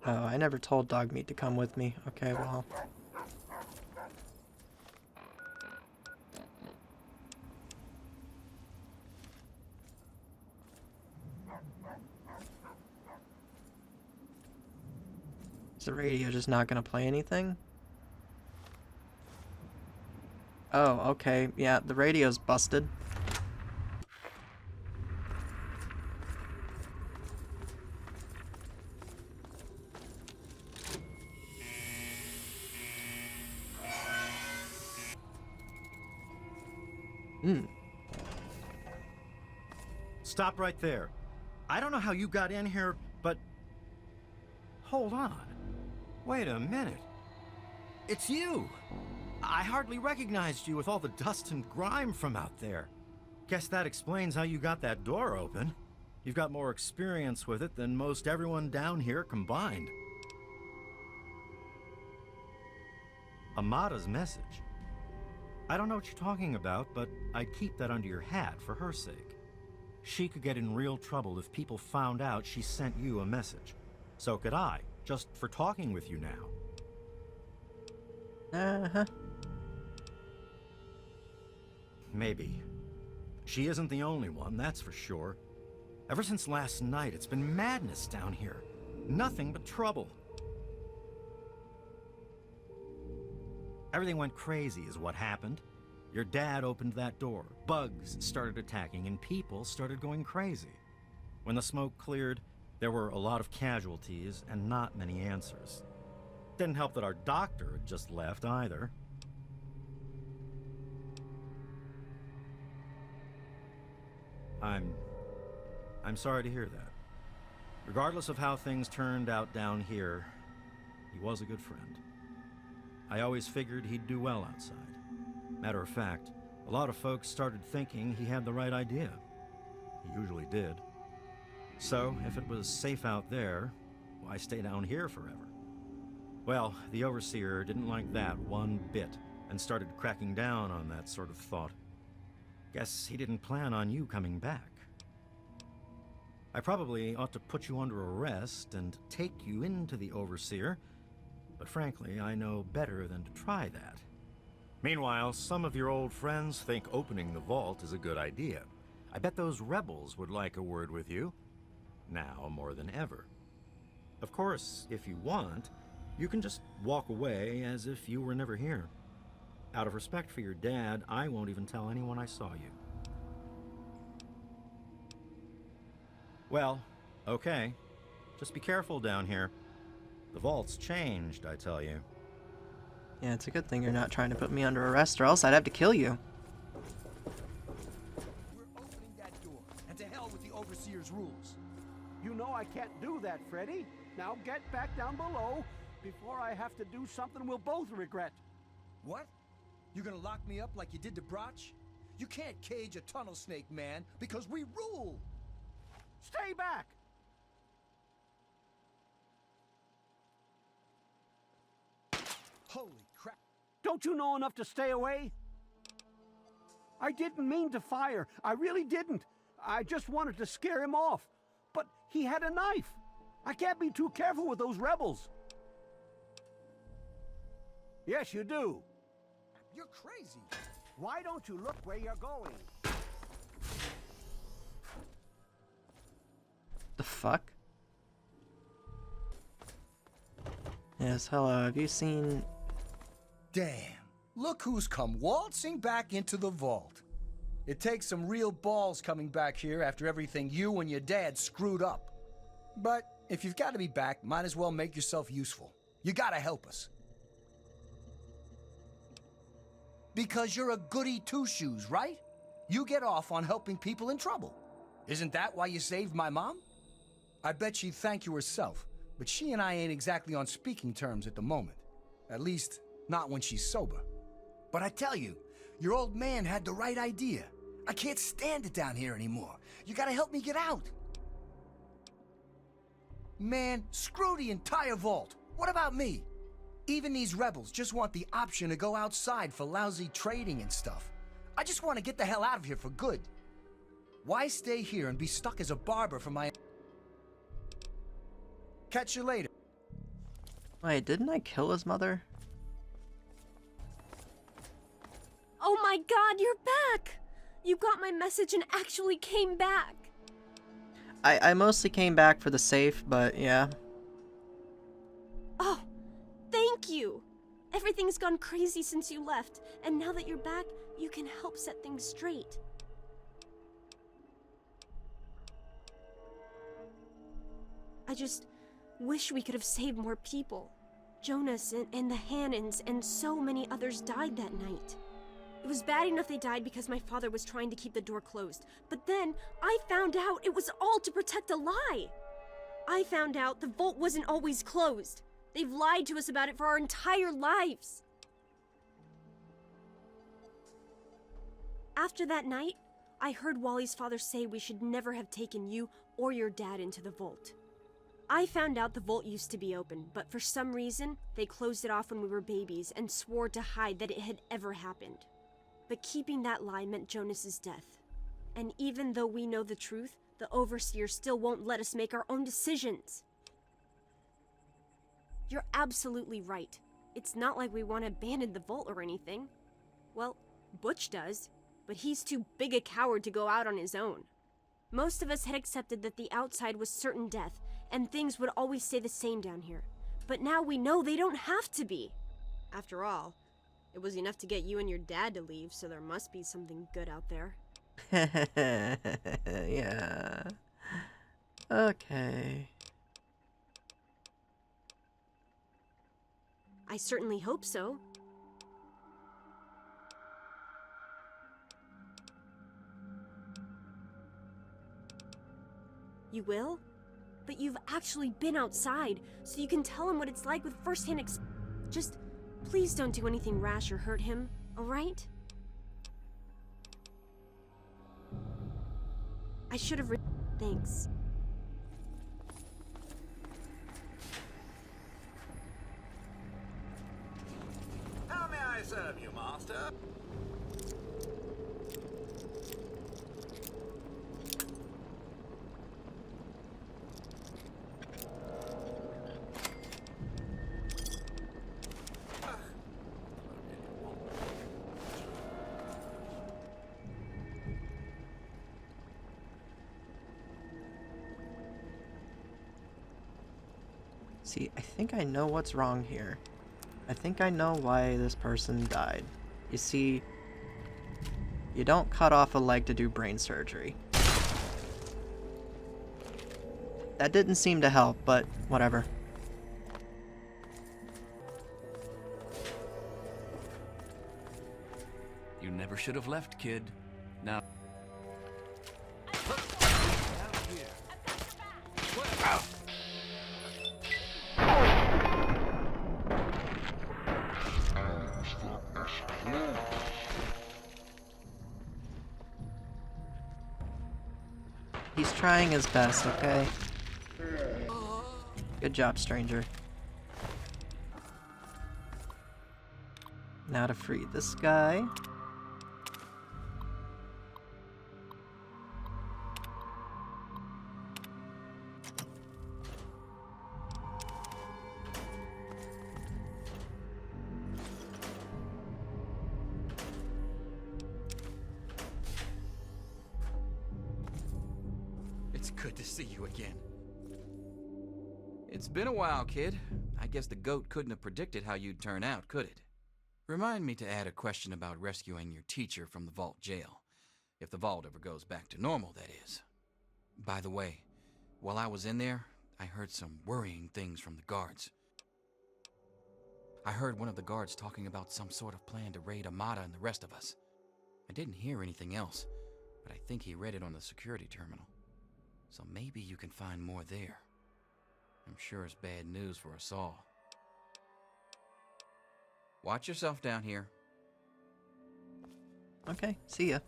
Oh, I never told Dogmeat to come with me. Okay, well. Is the radio just not gonna play anything? Oh, okay. Yeah, the radio's busted. Hmm. Stop right there. I don't know how you got in here, but... Hold on. Wait a minute. It's you! I hardly recognized you with all the dust and grime from out there. Guess that explains how you got that door open. You've got more experience with it than most everyone down here combined. Amada's message. I don't know what you're talking about, but I'd keep that under your hat for her sake. She could get in real trouble if people found out she sent you a message. So could I, just for talking with you now. Uh-huh. Maybe. She isn't the only one, that's for sure. Ever since last night, it's been madness down here. Nothing but trouble. Everything went crazy is what happened. Your dad opened that door, bugs started attacking, and people started going crazy. When the smoke cleared, there were a lot of casualties and not many answers. Didn't help that our doctor had just left either. I'm sorry to hear that. Regardless of how things turned out down here, he was a good friend. I always figured he'd do well outside. Matter of fact, a lot of folks started thinking he had the right idea. He usually did. So, if it was safe out there, why stay down here forever? Well, the Overseer didn't like that one bit, and started cracking down on that sort of thought. Guess he didn't plan on you coming back. I probably ought to put you under arrest and take you into the Overseer, but frankly, I know better than to try that. Meanwhile, some of your old friends think opening the vault is a good idea. I bet those rebels would like a word with you, now more than ever. Of course, if you want, you can just walk away as if you were never here. Out of respect for your dad, I won't even tell anyone I saw you. Well, okay. Just be careful down here. The vault's changed, I tell you. Yeah, it's a good thing you're not trying to put me under arrest, or else I'd have to kill you. We're opening that door, and to hell with the Overseer's rules. You know I can't do that, Freddy. Now get back down below before I have to do something we'll both regret. What? You're gonna lock me up like you did to Broch? You can't cage a tunnel snake, man, because we rule! Stay back! Holy crap! Don't you know enough to stay away? I didn't mean to fire. I really didn't. I just wanted to scare him off. But he had a knife. I can't be too careful with those rebels. Yes, you do. You're crazy! Why don't you look where you're going? The fuck? Yes, hello, have you seen... Damn. Look who's come waltzing back into the vault. It takes some real balls coming back here after everything you and your dad screwed up. But if you've got to be back, might as well make yourself useful. You gotta help us. Because you're a goody two-shoes, right? You get off on helping people in trouble. Isn't that why you saved my mom? I bet she'd thank you herself, but she and I ain't exactly on speaking terms at the moment. At least, not when she's sober. But I tell you, your old man had the right idea. I can't stand it down here anymore. You gotta help me get out. Man, screw the entire vault. What about me? Even these rebels just want the option to go outside for lousy trading and stuff. I just want to get the hell out of here for good. Why stay here and be stuck as a barber for my... Catch you later. Wait, didn't I kill his mother? Oh my god, you're back! You got my message and actually came back! I mostly came back for the safe, but yeah. Oh, thank you! Everything's gone crazy since you left, and now that you're back, you can help set things straight. I just wish we could have saved more people. Jonas and the Hannons and so many others died that night. It was bad enough they died because my father was trying to keep the door closed, but then I found out it was all to protect a lie. I found out the vault wasn't always closed. They've lied to us about it for our entire lives. After that night, I heard Wally's father say we should never have taken you or your dad into the vault. I found out the vault used to be open, but for some reason, they closed it off when we were babies and swore to hide that it had ever happened. But keeping that lie meant Jonas's death. And even though we know the truth, the Overseer still won't let us make our own decisions. You're absolutely right. It's not like we want to abandon the vault or anything. Well, Butch does, but he's too big a coward to go out on his own. Most of us had accepted that the outside was certain death, and things would always stay the same down here. But now we know they don't have to be. After all, it was enough to get you and your dad to leave, so there must be something good out there. Yeah. Okay. I certainly hope so. You will? But you've actually been outside, so you can tell him what it's like with first-hand Just, please don't do anything rash or hurt him, alright? I should have Thanks. How may I serve you, master? See, I think I know what's wrong here. I think I know why this person died. You see, you don't cut off a leg to do brain surgery. That didn't seem to help, but whatever. You never should have left, kid. Now... He's trying his best, okay? Good job, stranger. Now to free this guy. It's good to see you again. It's been a while, kid. I guess the goat couldn't have predicted how you'd turn out, could it? Remind me to add a question about rescuing your teacher from the vault jail. If the vault ever goes back to normal, that is. By the way, while I was in there, I heard some worrying things from the guards. I heard one of the guards talking about some sort of plan to raid Amada and the rest of us. I didn't hear anything else, but I think he read it on the security terminal. So maybe you can find more there. I'm sure it's bad news for us all. Watch yourself down here. Okay, see ya.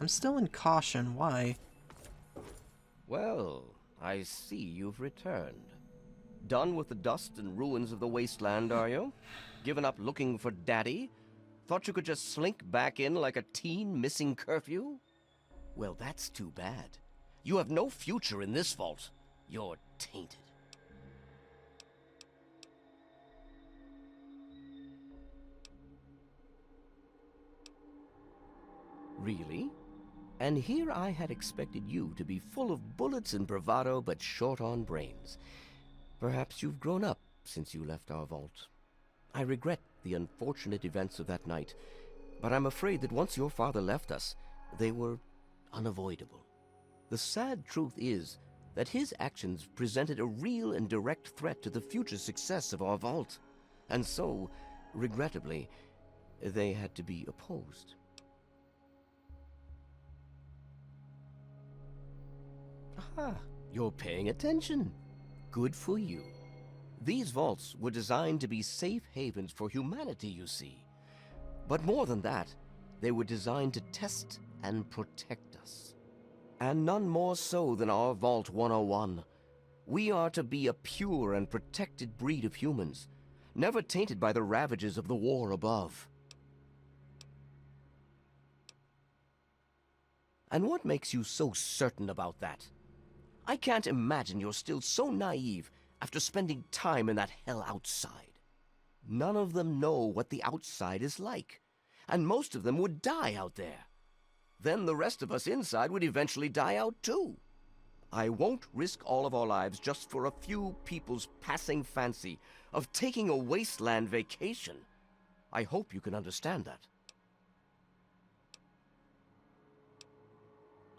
I'm still in caution, why? Well, I see you've returned. Done with the dust and ruins of the wasteland, are you? Given up looking for Daddy? Thought you could just slink back in like a teen missing curfew? Well, that's too bad. You have no future in this vault. You're tainted. Really? And here I had expected you to be full of bullets and bravado, but short on brains. Perhaps you've grown up since you left our vault. I regret the unfortunate events of that night, but I'm afraid that once your father left us, they were unavoidable. The sad truth is that his actions presented a real and direct threat to the future success of our vault, and so, regrettably, they had to be opposed. Aha, you're paying attention. Good for you. These vaults were designed to be safe havens for humanity, you see. But more than that, they were designed to test and protect us. And none more so than our Vault 101. We are to be a pure and protected breed of humans, never tainted by the ravages of the war above. And what makes you so certain about that? I can't imagine you're still so naive after spending time in that hell outside. None of them know what the outside is like, and most of them would die out there. Then the rest of us inside would eventually die out too. I won't risk all of our lives just for a few people's passing fancy of taking a wasteland vacation. I hope you can understand that.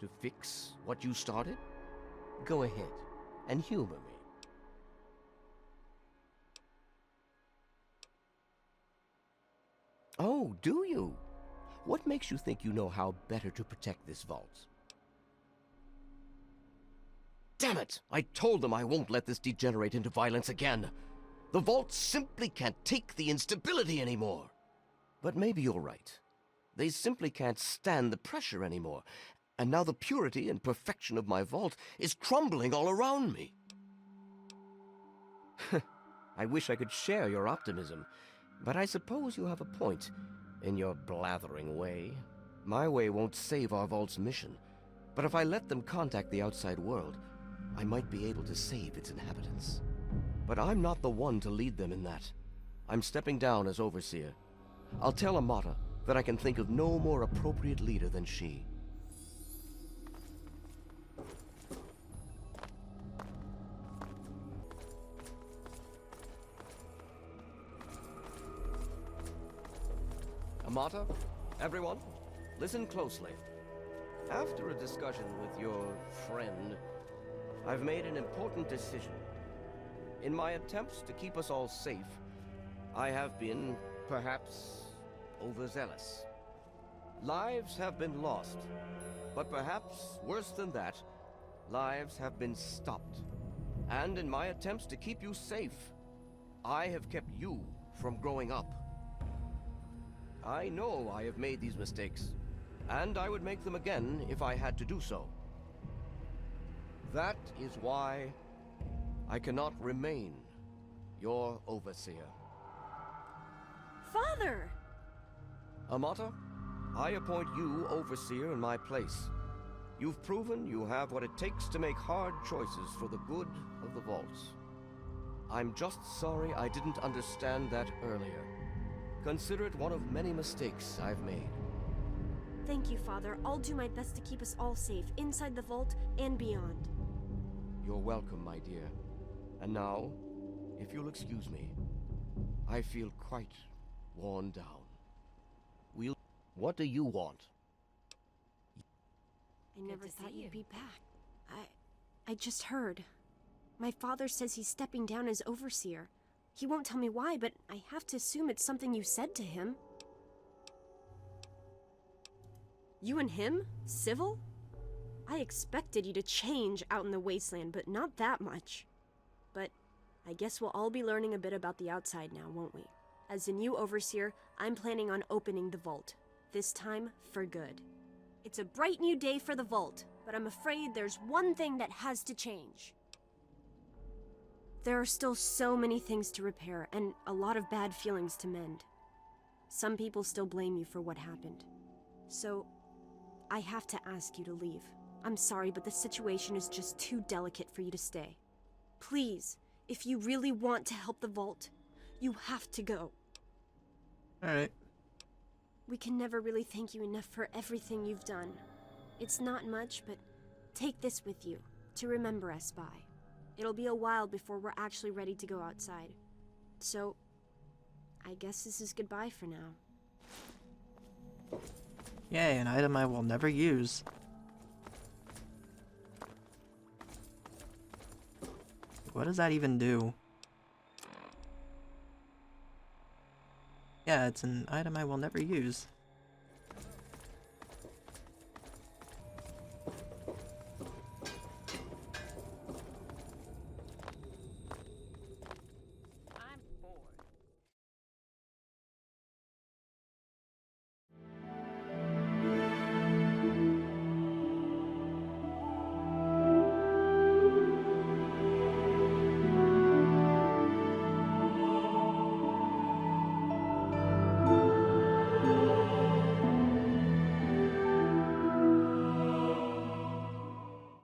To fix what you started? Go ahead and humor me. Oh, do you? What makes you think you know how better to protect this vault? Damn it! I told them I won't let this degenerate into violence again. The vault simply can't take the instability anymore. But maybe you're right. They simply can't stand the pressure anymore. And now the purity and perfection of my vault is crumbling all around me. I wish I could share your optimism, but I suppose you have a point in your blathering way. My way won't save our vault's mission, but if I let them contact the outside world, I might be able to save its inhabitants. But I'm not the one to lead them in that. I'm stepping down as overseer. I'll tell Amata that I can think of no more appropriate leader than she. Amata, everyone, listen closely. After a discussion with your friend, I've made an important decision. In my attempts to keep us all safe, I have been, perhaps, overzealous. Lives have been lost, but perhaps worse than that, lives have been stopped. And in my attempts to keep you safe, I have kept you from growing up. I know I have made these mistakes, and I would make them again if I had to do so. That is why I cannot remain your overseer. Father! Amata, I appoint you overseer in my place. You've proven you have what it takes to make hard choices for the good of the vaults. I'm just sorry I didn't understand that earlier. Consider it one of many mistakes I've made. Thank you, Father. I'll do my best to keep us all safe, inside the vault and beyond. You're welcome, my dear. And now, if you'll excuse me, I feel quite worn down. What do you want? I never thought you'd be back. I just heard. My father says he's stepping down as overseer. He won't tell me why, but I have to assume it's something you said to him. You and him? Civil? I expected you to change out in the wasteland, but not that much. But I guess we'll all be learning a bit about the outside now, won't we? As the new overseer, I'm planning on opening the vault. This time, for good. It's a bright new day for the vault, but I'm afraid there's one thing that has to change. There are still so many things to repair, and a lot of bad feelings to mend. Some people still blame you for what happened. So, I have to ask you to leave. I'm sorry, but the situation is just too delicate for you to stay. Please, if you really want to help the Vault, you have to go. Alright. We can never really thank you enough for everything you've done. It's not much, but take this with you, to remember us by. It'll be a while before we're actually ready to go outside. So, I guess this is goodbye for now. Yay, an item I will never use. What does that even do? Yeah, it's an item I will never use.